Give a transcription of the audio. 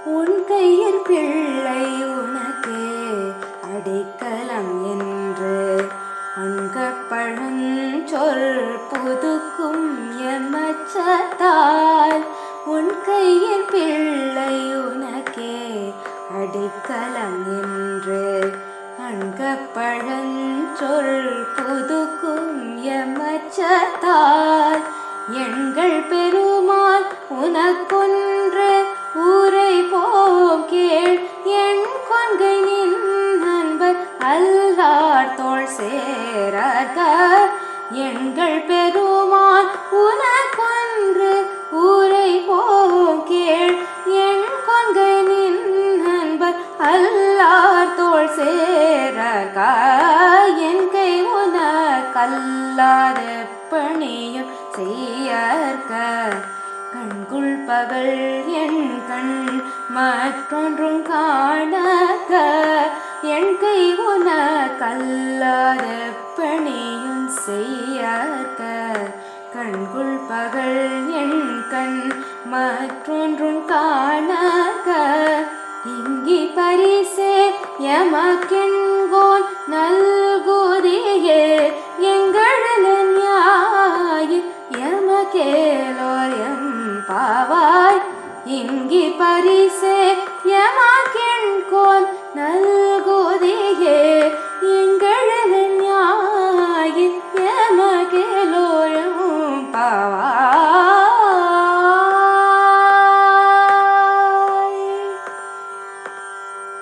உன் கையில் பிள்ளை உனக்கே அடைக்கலம் என்று அங்கப்பழஞ்சொல் புதுக்கும் எமச்சத்தால் உன் கையில் பிள்ளை உனக்கே அடைக்கலம் என்று அங்கப்பழஞ்சொல் புதுக்கும் எமச்சத்தால் எங்கள் பெருமாள் உனக்கொன்று ஊரை போம் கேள் என் கொங்கை நின் நண்பர் அல்லார் தோள் சேரக எங்கள் பெருமாள் உனக்கொன்று ஊரை போம் கேள் என் கொங்கை நின் நண்பர் அல்லார் தோள் சேரக என் கை உனக்கல்லாத பணியும் செய்யற்க கண்குள் பகல் என் கண் மற்றொன்றும் காணக என் கை உனக்கல்லாத பணியும் செய்யற்க கண்குள் பகல் என் கண் மற்றொன்றும் காணக இங்கி பரிசே எமக்கென்கோன் நல்குதி